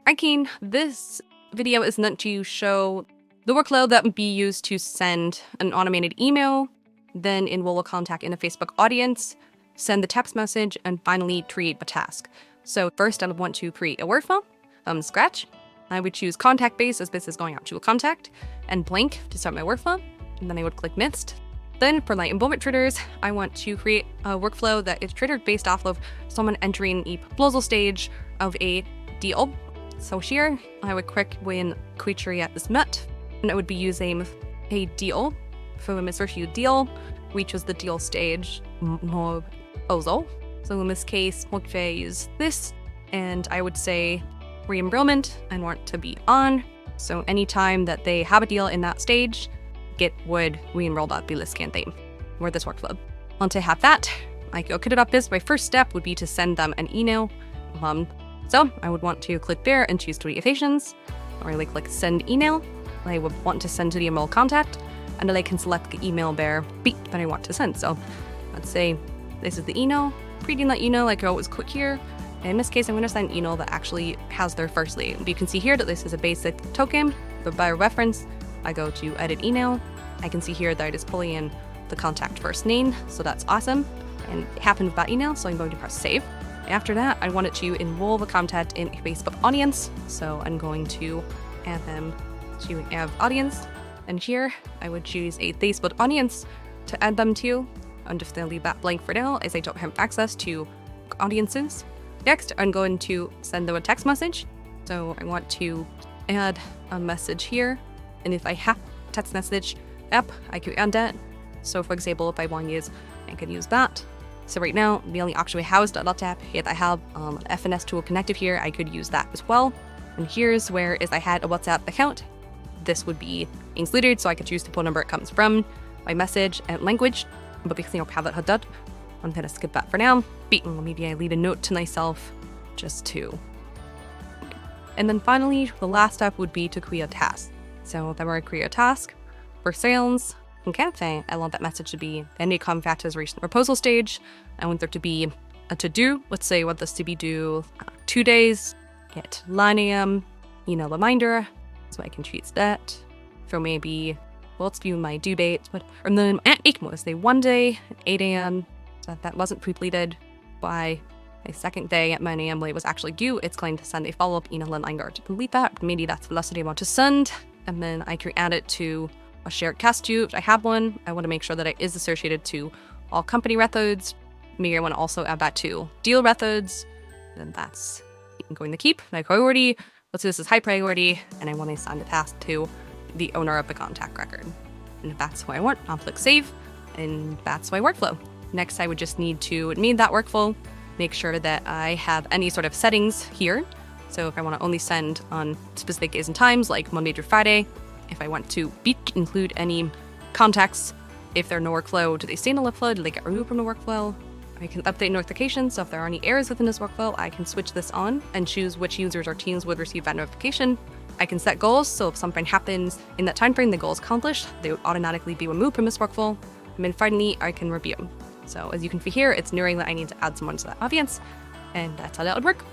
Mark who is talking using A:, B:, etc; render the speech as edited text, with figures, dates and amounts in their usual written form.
A: Again, this video is meant to show the workflow that would be used to send an automated email, then enroll a contact in a Facebook audience, send the text message, and finally create a task. So first I would want to create a workflow from scratch. I would choose contact base as this is going out to a contact, and blank to start my workflow, and then I would click next. Then for my enrollment triggers, I want to create a workflow that is triggered based off of someone entering a proposal stage of a deal. So here, I would click when create this met, and I would be using a deal for a search deal, which is the deal stage proposal. So in this case, what if I use this, and I would say re-enrollment and want to be on. So anytime that they have a deal in that stage, Git would re-enroll that list campaign or this workflow. Once I have that, I could cut it up this. My first step would be to send them an email. So I would want to click there and choose notifications, or I click send email. I would want to send to the email contact, and then I can select the email there that I want to send. So let's say this is the email. Reading that email, I could always click here. In this case, I'm going to send an email that actually has their first name. You can see here that this is a basic token, but by reference, I go to edit email. I can see here that it is pulling in the contact first name, so that's awesome. And it happened with that email, so I'm going to press save. After that, I wanted to enroll the contact in a Facebook audience, so I'm going to add them to add audience. And here, I would choose a Facebook audience to add them to. I'm just going to leave that blank for now, as I don't have access to audiences. Next, I'm going to send them a text message. So I want to add a message here. And if I have text message app, I can add that. So for example, if I want to use, I can use that. So right now, the only option we have is .dot app. If I have an FNS tool connected here, I could use that as well. And here's where if I had a WhatsApp account, this would be included. So I could choose the phone number it comes from, my message, and language. But because I don't have that HUD, I'm going to skip that for now. Maybe I leave a note to myself just to. And then finally, the last step would be to create a task. So if I were to create a task for sales and campaign, I want that message to be any contact has reached the proposal stage. I want there to be a to-do. Let's say I want this to be due 2 days at 9 a.m. Email reminder, so I can choose that. So maybe, well, let's view my due date, and then at let's say 1 day at 8 a.m. So if that wasn't completed by my second day at 9 a.m. when it was actually due, it's going to send a follow-up email and I'm going to complete that. Maybe that's the velocity I want to send, and then I can add it to a shared cast queue. If I have one, I want to make sure that it is associated to all company methods. Maybe I want to also add that to deal methods. Then that's going to keep my priority. Let's say this is high priority, and I want to assign the task to the owner of the contact record. And if that's what I want, I'll click save, and that's my workflow. Next, I would just need to admin that workflow, make sure that I have any sort of settings here. So if I want to only send on specific days and times, like Monday through Friday, if I want to include any contacts, if they're in the workflow, do they stay in the workflow? Do they get removed from the workflow? I can update notifications, so if there are any errors within this workflow, I can switch this on and choose which users or teams would receive that notification. I can set goals, so if something happens in that time frame, the goal is accomplished, they would automatically be removed from this workflow. And then finally, I can review. So as you can see here, it's knowing that I need to add someone to that audience, and that's how that would work.